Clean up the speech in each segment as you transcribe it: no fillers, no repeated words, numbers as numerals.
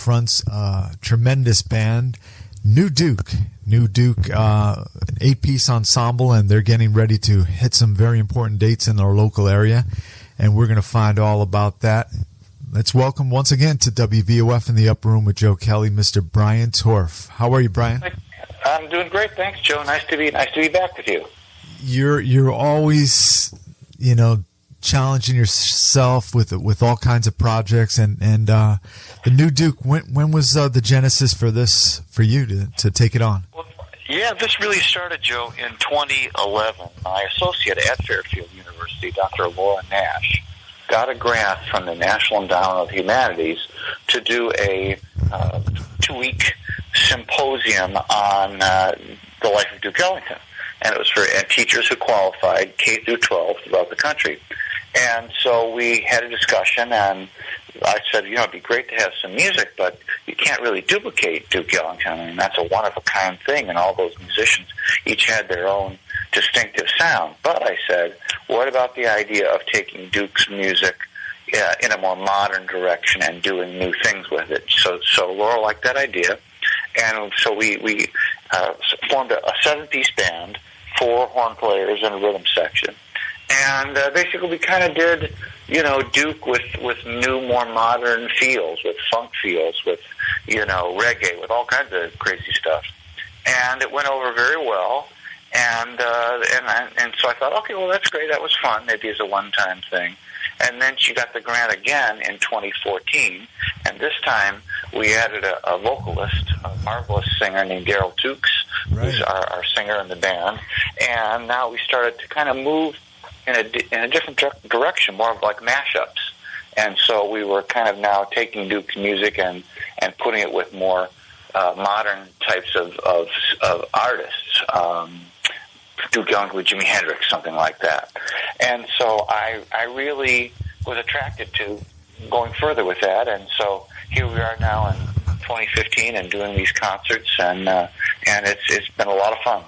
fronts a tremendous band, New Duke, an 8-piece ensemble, and they're getting ready to hit some very important dates in our local area, and we're going to find all about that. Let's welcome once again to WVOF in the Upper Room with Joe Kelley, Mr. Brian Torff. How are you, Brian? I'm doing great, thanks, Joe. Nice to be back with you. You're always, challenging yourself with all kinds of projects, and the New Duke. When was the genesis for this for you to take it on? Well, yeah, this really started, Joe, in 2011. My associate at Fairfield University, Dr. Laura Nash, got a grant from the National Endowment of the Humanities to do a 2-week symposium on the life of Duke Ellington. And it was for teachers who qualified K through 12 throughout the country. And so we had a discussion, and I said, it'd be great to have some music, but you can't really duplicate Duke Ellington. I mean, that's a one-of-a-kind thing, and all those musicians each had their own distinctive sound. But I said, what about the idea of taking Duke's music in a more modern direction and doing new things with it? So Laura liked that idea, and so we formed a 7-piece band, 4 horn players and a rhythm section. And basically we kind of did, Duke with new, more modern feels, with funk feels, with, reggae, with all kinds of crazy stuff. And it went over very well. And so I thought, okay, well, that's great. That was fun. Maybe as a one-time thing. And then she got the grant again in 2014. And this time we added a vocalist, a marvelous singer named Daryl Tukes, who's our singer in the band. And now we started to kind of move in a different direction, more of like mashups. And so we were kind of now taking Duke's music and putting it with more modern types of artists. Duke Ellington with Jimi Hendrix, something like that. And so I really was attracted to going further with that. And so here we are now in 2015 and doing these concerts, and it's been a lot of fun.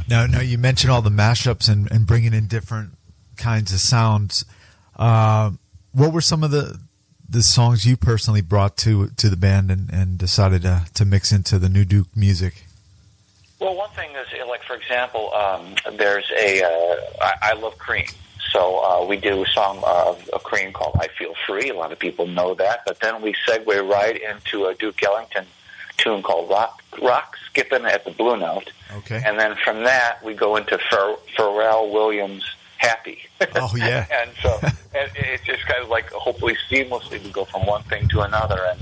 Now, you mentioned all the mashups and bringing in different kinds of sounds. What were some of the songs you personally brought to the band and decided to mix into the New Duke music? Well, one thing is, like, for example, there's I Love Cream. So we do a song of Cream called I Feel Free. A lot of people know that. But then we segue right into a Duke Ellington tune called Rock Skippin' at the Blue Note. Okay. And then from that, we go into Pharrell Williams' Happy. Oh, yeah. And so it's just kind of like hopefully seamlessly we go from one thing to another. And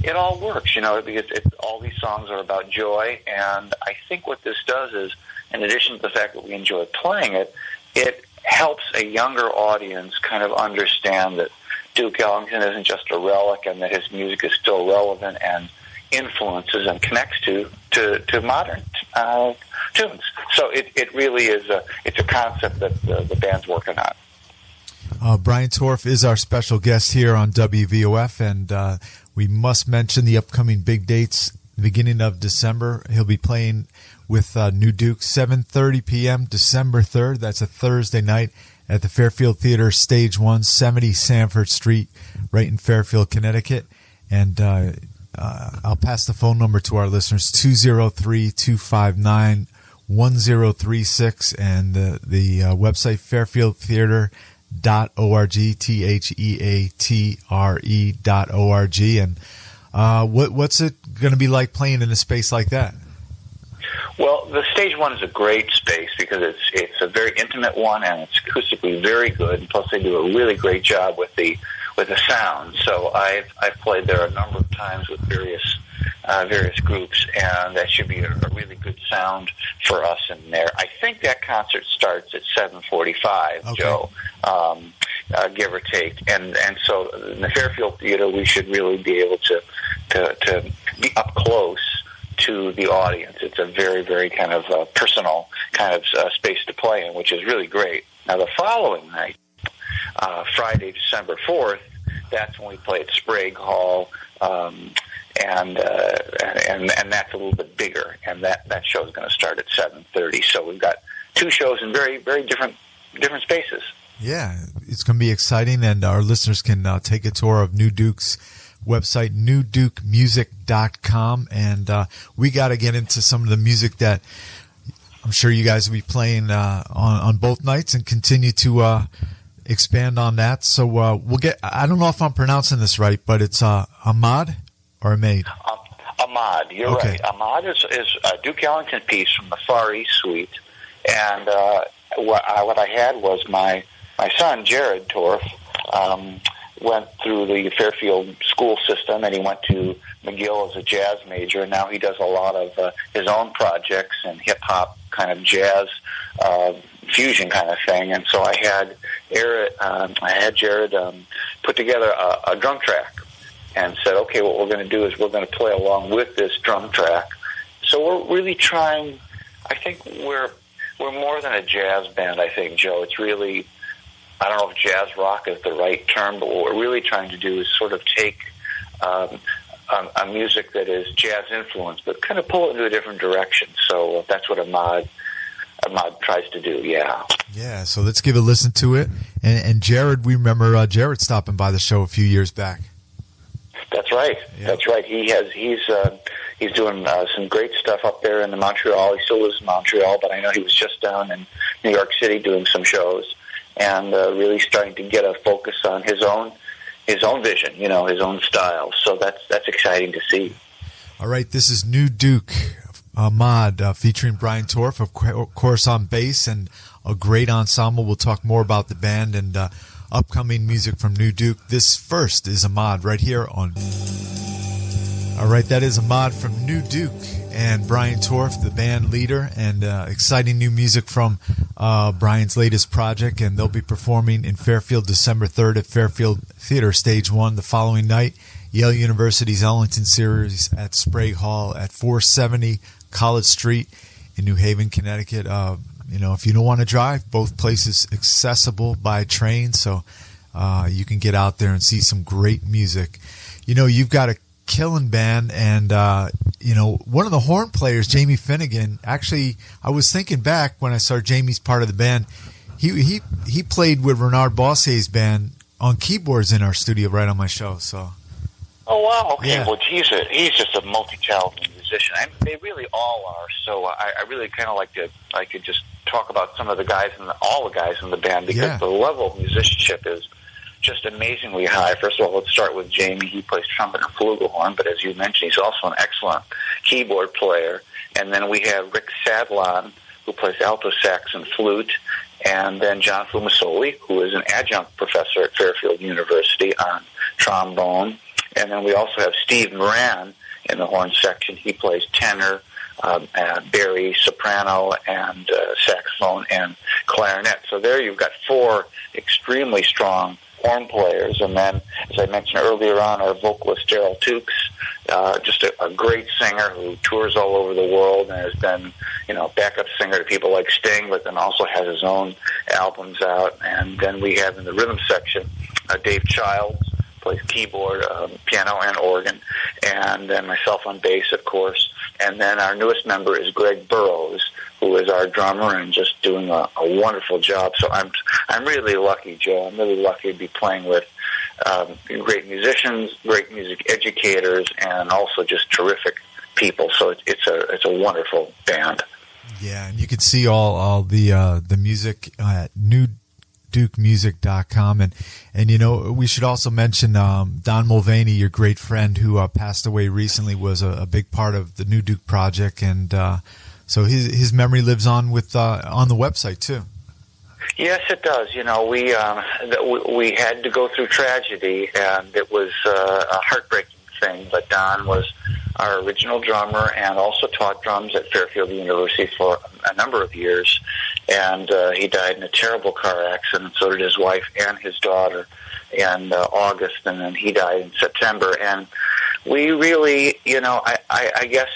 it all works, because all these songs are about joy. And I think what this does is, in addition to the fact that we enjoy playing it, it helps a younger audience kind of understand that Duke Ellington isn't just a relic and that his music is still relevant and influences and connects to modern tunes. So it really is it's a concept that the band's working on. Brian Torff is our special guest here on WVOF, and we must mention the upcoming big dates. Beginning of December, he'll be playing with New Duke, 7:30 p.m. December 3rd. That's a Thursday night at the Fairfield Theater, Stage 1, 70 Sanford Street, right in Fairfield, Connecticut. And I'll pass the phone number to our listeners, 203-259-1036, and the website, fairfieldtheater.org, THEATRE.org. And what's it going to be like playing in a space like that? Well, the Stage 1 is a great space because it's a very intimate one, and it's acoustically very good. And plus, they do a really great job with the sound. So I've played there a number of times with various groups, and that should be a really good sound for us in there. I think that concert starts at 7:45, okay. Joe, give or take. And so in the Fairfield Theater, we should really be able to be up close to the audience. It's a very, very kind of personal kind of space to play in, which is really great. Now, the following night, Friday, December 4th, that's when we play at Sprague Hall, and that's a little bit bigger, and that show is going to start at 7:30. So we've got 2 shows in very, very different spaces. Yeah, it's going to be exciting, and our listeners can take a tour of New Duke's website, newdukemusic.com. And we got to get into some of the music that I'm sure you guys will be playing on both nights and continue to expand on that. So we'll get, I don't know if I'm pronouncing this right, but it's Ahmad or Ahmad? Ahmad, you're okay. Right. Ahmad is a Duke Ellington piece from the Far East Suite. And what I had was my son, Jared Torff, went through the Fairfield school system, and he went to McGill as a jazz major, and now he does a lot of his own projects and hip-hop kind of jazz fusion kind of thing. And so I had Jared put together a drum track and said, okay, what we're going to do is we're going to play along with this drum track. So we're really trying, I think we're more than a jazz band, I think, Joe. It's really, I don't know if jazz rock is the right term, but what we're really trying to do is sort of take a music that is jazz influenced, but kind of pull it into a different direction. So that's what Ahmad tries to do, yeah. Yeah, so let's give a listen to it. And Jared, we remember Jared stopping by the show a few years back. That's right. Yeah. That's right. He's doing some great stuff up there in Montreal. He still lives in Montreal, but I know he was just down in New York City doing some shows and really starting to get a focus on his own vision, his own style. So that's exciting to see. All right, this is New Duke, Ahmad, featuring Brian Torff, of course, on bass, and a great ensemble. We'll talk more about the band and upcoming music from New Duke. This first is Ahmad right here on... All right, that is Ahmad from New Duke and Brian Torff, the band leader, and exciting new music from Brian's latest project, and they'll be performing in Fairfield December 3rd at Fairfield Theater Stage 1 the following night. Yale University's Ellington Series at Sprague Hall at 470 College Street in New Haven, Connecticut. If you don't want to drive, both places accessible by train, so you can get out there and see some great music. You've got a killing band, and one of the horn players, Jamie Finnegan, actually, I was thinking back when I saw Jamie's part of the band, he played with Renard Bossier's band on keyboards in our studio right on my show. So oh wow, okay. Yeah. Well, he's just a multi-talented musician. They really all are. So I really kind of like to just talk about some of the guys and all the guys in the band, because the level of musicianship is just amazingly high. First of all, let's start with Jamie. He plays trumpet and flugelhorn, but as you mentioned, he's also an excellent keyboard player. And then we have Rick Sadlon, who plays alto sax and flute, and then John Fumasoli, who is an adjunct professor at Fairfield University on trombone. And then we also have Steve Moran in the horn section. He plays tenor, Barry, soprano, and saxophone and clarinet. So there you've got four extremely strong horn players. And then, as I mentioned earlier on, our vocalist Daryl Tukes, just a great singer who tours all over the world and has been, backup singer to people like Sting, but then also has his own albums out. And then we have in the rhythm section Dave Childs, plays keyboard, piano, and organ, and then myself on bass, of course. And then our newest member is Greg Burrows, who is our drummer and just doing a wonderful job. So I'm really lucky, Joe. I'm really lucky to be playing with great musicians, great music educators, and also just terrific people. So it's a wonderful band. Yeah, and you can see all the music at newdukemusic.com. And we should also mention Don Mulvaney, your great friend who passed away recently, was a big part of the New Duke project, and so his memory lives on on the website too. Yes, it does. We had to go through tragedy, and it was a heartbreaking thing. But Don was our original drummer and also taught drums at Fairfield University for a number of years. And he died in a terrible car accident. So did his wife and his daughter in August, and then he died in September. And we really, I guess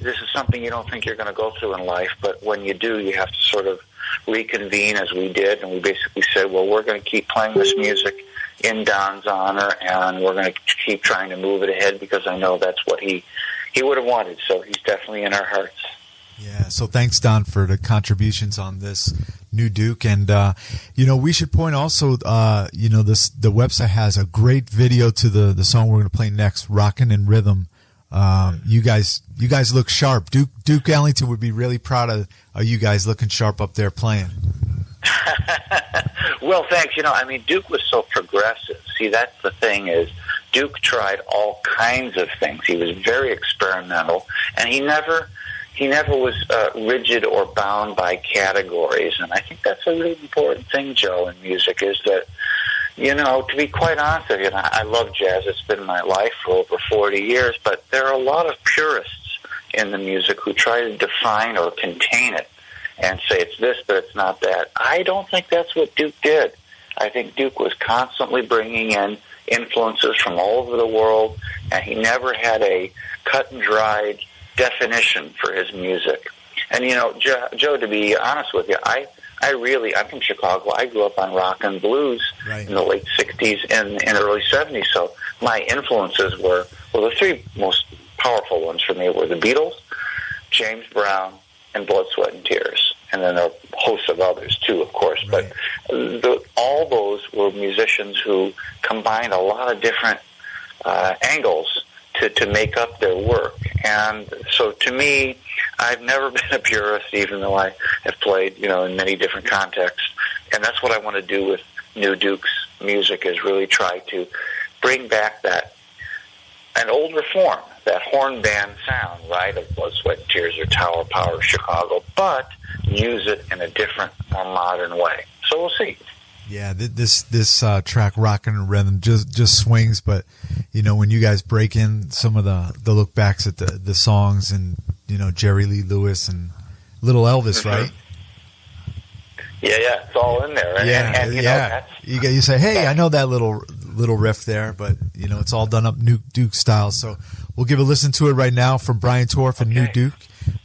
this is something you don't think you're going to go through in life, but when you do, you have to sort of reconvene, as we did, and we basically said, well, we're going to keep playing this music in Don's honor, and we're going to keep trying to move it ahead, because I know that's what he would have wanted. So he's definitely in our hearts. Yeah, so thanks, Don, for the contributions on this new Duke. And, we should point also, the website has a great video to the song we're going to play next, Rockin' in Rhythm. You guys look sharp. Duke Ellington would be really proud of you guys looking sharp up there playing. Well, thanks. Duke was so progressive. See, that's the thing is Duke tried all kinds of things. He was very experimental, and he never was rigid or bound by categories. And I think that's a really important thing, Joe, in music is that, to be quite honest with you, I love jazz. It's been my life for over 40 years, but there are a lot of purists in the music who try to define or contain it and say it's this, but it's not that. I don't think that's what Duke did. I think Duke was constantly bringing in influences from all over the world, and he never had a cut-and-dried definition for his music. And, Joe, to be honest with you, I'm from Chicago. I grew up on rock and blues in the late 60s and early 70s, so my influences were the three most powerful ones for me were the Beatles, James Brown, and Blood, Sweat, and Tears. And then there are hosts of others, too, of course. Right. But all those were musicians who combined a lot of different angles to make up their work. And so to me, I've never been a purist, even though I have played, in many different contexts. And that's what I want to do with New Duke's music is really try to bring back an older form, that horn band sound, right, of Blood, Sweat, and Tears or Tower Power Chicago, but use it in a different, more modern way. So we'll see. Yeah, this track, Rockin' in Rhythm, just swings, but, when you guys break in some of the look backs at the songs and, Jerry Lee Lewis and Little Elvis, right? Yeah, it's all in there. And, you say, hey, I know that little riff there, but, it's all done up New Duke style. So we'll give a listen to it right now from Brian Torff and New Duke.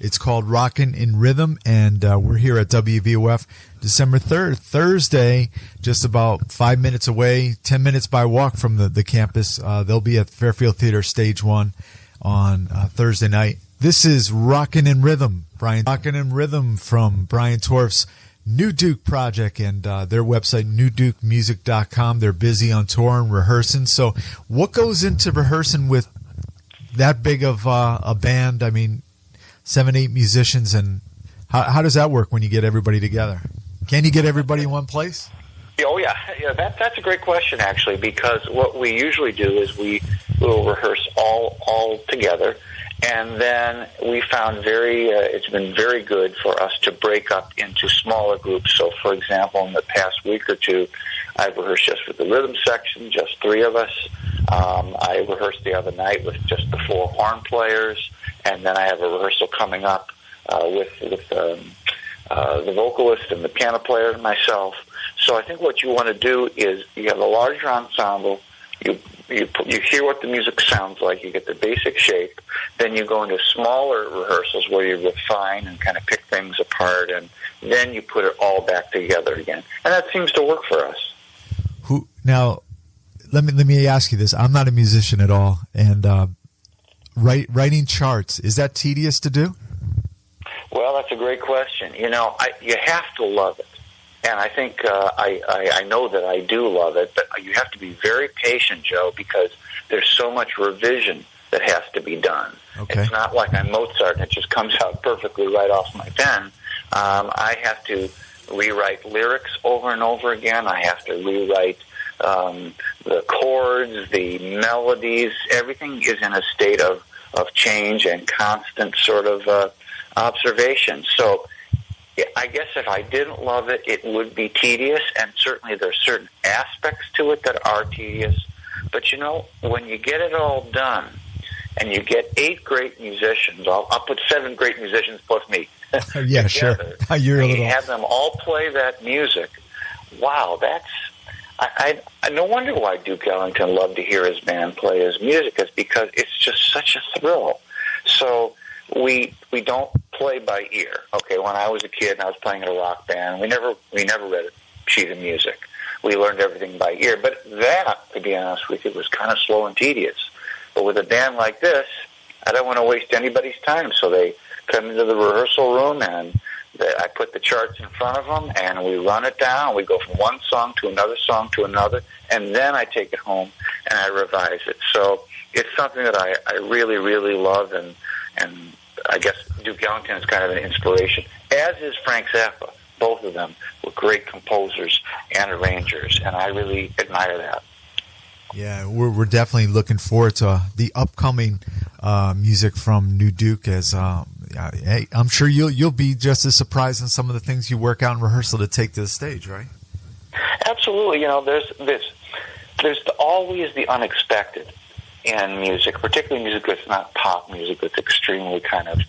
It's called Rockin' in Rhythm, and we're here at WVOF December 3rd, Thursday, just about 5 minutes away, 10 minutes by walk from the campus. They'll be at Fairfield Theater Stage 1 on Thursday night. This is Rockin' in Rhythm, Rockin' in Rhythm from Brian Torff's New Duke project and their website, newdukemusic.com. They're busy on tour and rehearsing. So what goes into rehearsing with that big of a band? 7-8 musicians, and how does that work when you get everybody together? Can you get everybody in one place? Oh, yeah. That's a great question, actually, because what we usually do is we will rehearse all together, and then we found it's been very good for us to break up into smaller groups. So, for example, in the past week or two, I've rehearsed just with the rhythm section, just 3 of us. I rehearsed the other night with just the 4 horn players, and then I have a rehearsal coming up with the vocalist and the piano player and myself. So I think what you want to do is you have a larger ensemble, you hear what the music sounds like, you get the basic shape, then you go into smaller rehearsals where you refine and kind of pick things apart, and then you put it all back together again. And that seems to work for us. Now, let me ask you this. I'm not a musician at all, and writing charts, is that tedious to do? Well, that's a great question. You have to love it. And I think I know that I do love it, but you have to be very patient, Joe, because there's so much revision that has to be done. Okay. It's not like I'm Mozart and it just comes out perfectly right off my pen. I have to rewrite lyrics over and over again. I have to rewrite the chords, the melodies. Everything is in a state of change and constant sort of observation. So I guess if I didn't love it, it would be tedious, and certainly there are certain aspects to it that are tedious. But, when you get it all done and you get 8 great musicians, I'll put 7 great musicians plus me. Yeah, together, sure. You're a little... You have them all play that music. Wow, that's... I no wonder why Duke Ellington loved to hear his band play his music, is because it's just such a thrill. So we don't play by ear. Okay, when I was a kid and I was playing in a rock band, we never read a sheet of music. We learned everything by ear. But that, to be honest with you, was kind of slow and tedious. But with a band like this, I don't want to waste anybody's time, so they come into the rehearsal room, and I put the charts in front of them, and we run it down. We go from one song to another, and then I take it home and I revise it. So it's something that I really, really love, and I guess Duke Ellington is kind of an inspiration, as is Frank Zappa. Both of them were great composers and arrangers, and I really admire that. Yeah, we're definitely looking forward to the upcoming music from New Duke. As hey, I'm sure you'll be just as surprised in some of the things you work out in rehearsal to take to the stage, right? Absolutely. There's always the unexpected in music, particularly music that's not pop music, that's extremely kind of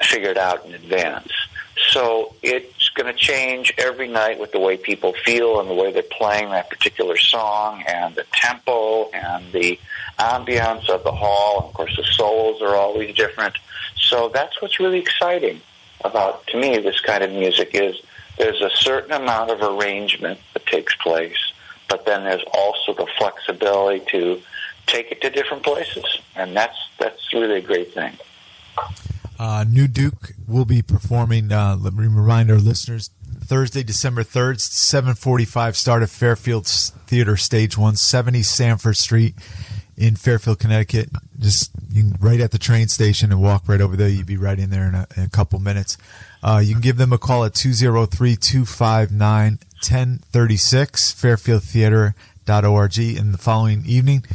figured out in advance. So it's going to change every night with the way people feel and the way they're playing that particular song, and the tempo and the ambiance of the hall. And of course, the solos are always different. So that's what's really exciting about, to me, this kind of music is there's a certain amount of arrangement that takes place, but then there's also the flexibility to take it to different places, and that's really a great thing. New Duke will be performing, let me remind our listeners, Thursday, December 3rd, 7:45 start at Fairfield Theater, Stage 1, 70 Sanford Street in Fairfield, Connecticut. Just right at the train station and walk right over there. You'll be right in there in a couple minutes. You can give them a call at 203-259-1036, fairfieldtheater.org. And the following evening,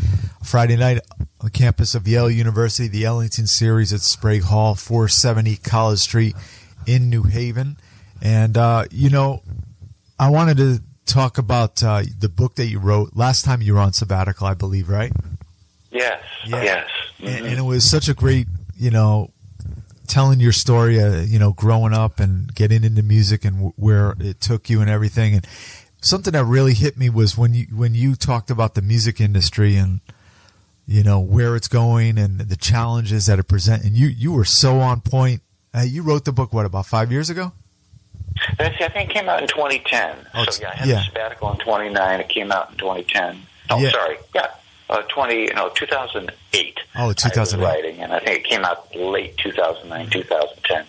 Friday night, on the campus of Yale University, the Ellington series at Sprague Hall, 470 College Street in New Haven. And, I wanted to talk about the book that you wrote last time you were on sabbatical, I believe, right? Yes, yeah. Yes. Mm-hmm. And it was such a great, telling your story, growing up and getting into music and where it took you and everything. And something that really hit me was when you talked about the music industry and, where it's going and the challenges that it presents. And you were so on point. You wrote the book, about 5 years ago? I think it came out in 2010. I had a sabbatical in 29. It came out in 2010. Oh, yeah. Sorry. Yeah. 2008. Oh, 2008. I was writing, and I think it came out late 2009, 2010.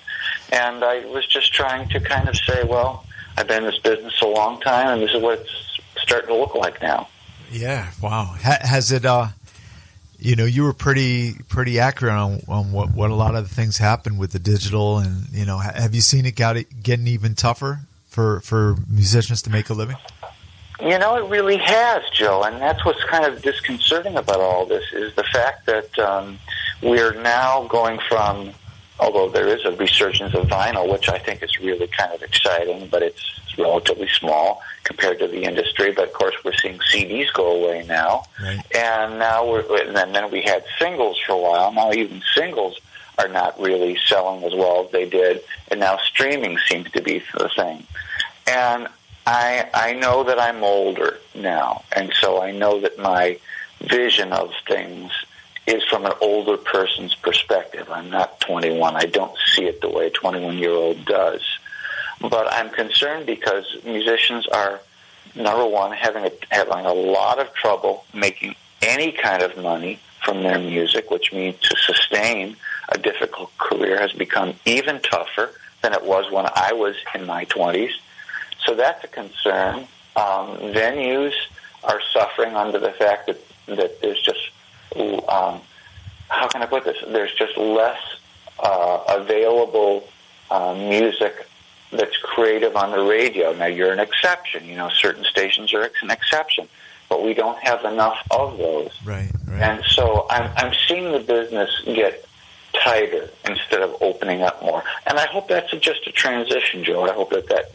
And I was just trying to kind of say, well, I've been in this business a long time, and this is what it's starting to look like now. Yeah. Wow. Has it, you were pretty accurate on what a lot of the things happened with the digital, and, have you seen it getting even tougher for musicians to make a living? It really has, Joe, and that's what's kind of disconcerting about all this is the fact that we're now going from, although there is a resurgence of vinyl, which I think is really kind of exciting, but it's relatively small compared to the industry. But of course, we're seeing CDs go away now, right. And now and then we had singles for a while. Now even singles are not really selling as well as they did, and now streaming seems to be the thing. And I know that I'm older now, and so I know that my vision of things is from an older person's perspective. I'm not 21. I don't see it the way a 21-year-old does. But I'm concerned because musicians are, number one, having a lot of trouble making any kind of money from their music, which means to sustain a difficult career has become even tougher than it was when I was in my 20s. So that's a concern. Venues are suffering under the fact that there's just, how can I put this? There's just less available music that's creative on the radio. Now, you're an exception. Certain stations are an exception, but we don't have enough of those. Right. And so I'm seeing the business get tighter instead of opening up more. And I hope that's just a transition, Joe. I hope that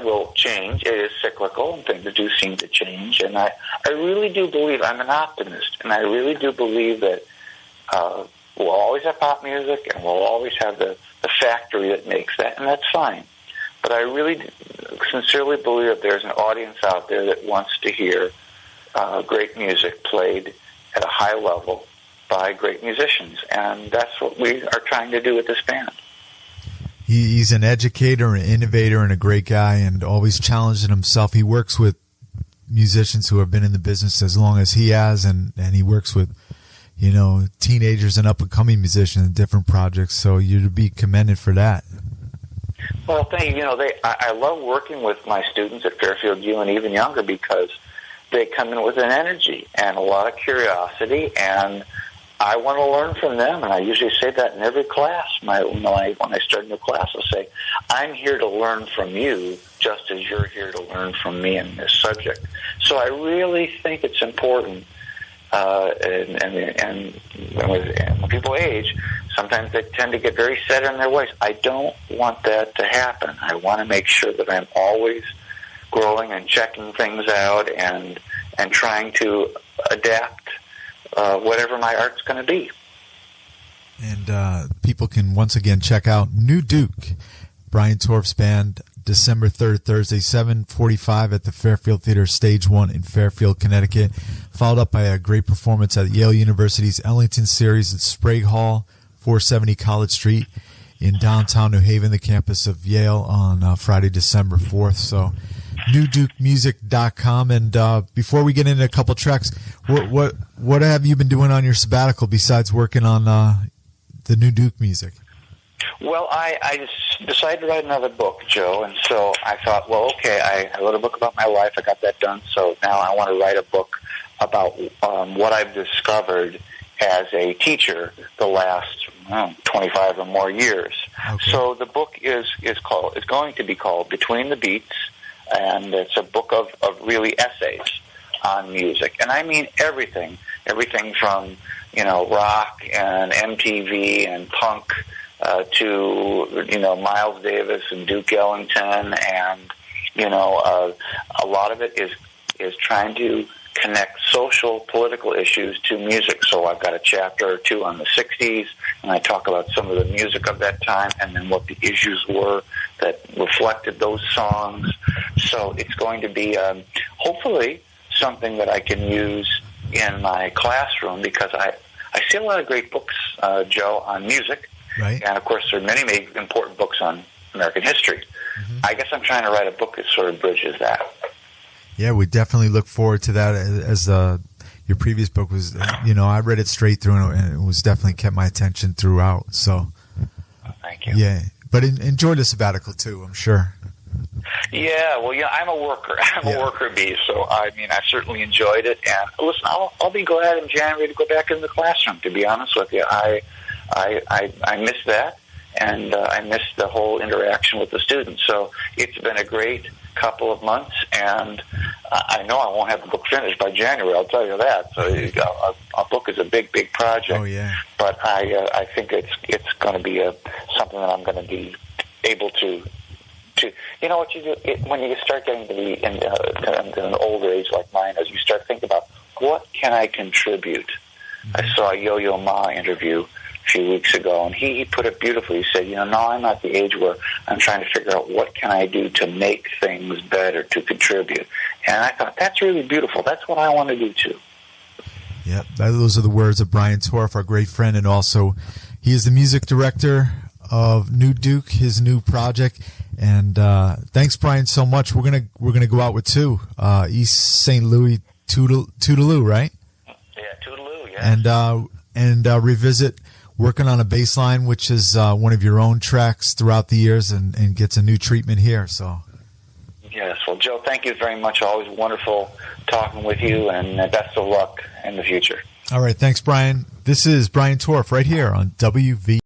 will change. It is cyclical, and things do seem to change. And I really do believe, I'm an optimist, and I really do believe that we'll always have pop music, and we'll always have the factory that makes that, and that's fine. But I really sincerely believe that there's an audience out there that wants to hear great music played at a high level by great musicians, and that's what we are trying to do with this band. He's an educator, an innovator, and a great guy, and always challenging himself. He works with musicians who have been in the business as long as he has, and he works with, teenagers and up-and-coming musicians in different projects. So you're to be commended for that. Well, thank you. I love working with my students at Fairfield U and even younger because they come in with an energy and a lot of curiosity, and I want to learn from them. And I usually say that in every class. When I start a new class, I'll say, I'm here to learn from you just as you're here to learn from me in this subject. So I really think it's important. And when people age, sometimes they tend to get very set in their ways. I don't want that to happen. I want to make sure that I'm always growing and checking things out and trying to adapt whatever my art's going to be. And people can once again check out New Duke, Brian Torff's band, December 3rd, Thursday, 7:45 at the Fairfield Theater, Stage 1 in Fairfield, Connecticut, followed up by a great performance at Yale University's Ellington Series at Sprague Hall, 470 College Street in downtown New Haven, the campus of Yale, on Friday, December 4th. So newdukemusic.com. And before we get into a couple tracks, what have you been doing on your sabbatical besides working on the New Duke music? Well, I just decided to write another book, Joe, and so I thought, well, okay, I wrote a book about my life. I got that done, so now I want to write a book about what I've discovered as a teacher the last 25 or more years. Okay. So the book is going to be called Between the Beats, and it's a book of really essays on music, and I mean everything from rock and MTV and punk. To Miles Davis and Duke Ellington, and a lot of it is trying to connect social, political issues to music. So I've got a chapter or two on the 60s, and I talk about some of the music of that time and then what the issues were that reflected those songs. So it's going to be hopefully something that I can use in my classroom, because I see a lot of great books, Joe, on music. Right. And, of course, there are many important books on American history. Mm-hmm. I guess I'm trying to write a book that sort of bridges that. Yeah, we definitely look forward to that. As your previous book was, I read it straight through, and it was definitely kept my attention throughout. So, thank you. Yeah, but enjoyed the sabbatical, too, I'm sure. Yeah, well, I'm a worker. I'm a worker bee, so, I certainly enjoyed it. And, listen, I'll be glad in January to go back in the classroom, to be honest with you. I miss that, and I miss the whole interaction with the students. So it's been a great couple of months, and I know I won't have the book finished by January, I'll tell you that. So a book is a big project. Oh, yeah. But I think it's going to be something that I'm going to be able to what you do when you start getting to be in an older age like mine, as you start thinking about what can I contribute. Mm-hmm. I saw a Yo-Yo Ma interview a few weeks ago, and he put it beautifully. He said, no, I'm at the age where I'm trying to figure out what can I do to make things better, to contribute. And I thought, that's really beautiful. That's what I want to do, too. Yep, those are the words of Brian Torff, our great friend, and also he is the music director of New Duke, his new project. And thanks, Brian, so much. We're gonna go out with two, East St. Louis Toodaloo, right? Yeah, Toodaloo, yeah. And revisit working on a bass line, which is one of your own tracks throughout the years, and gets a new treatment here. So. Yes, well, Joe, thank you very much. Always wonderful talking with you, and best of luck in the future. All right, thanks, Brian. This is Brian Torff right here on WVOF.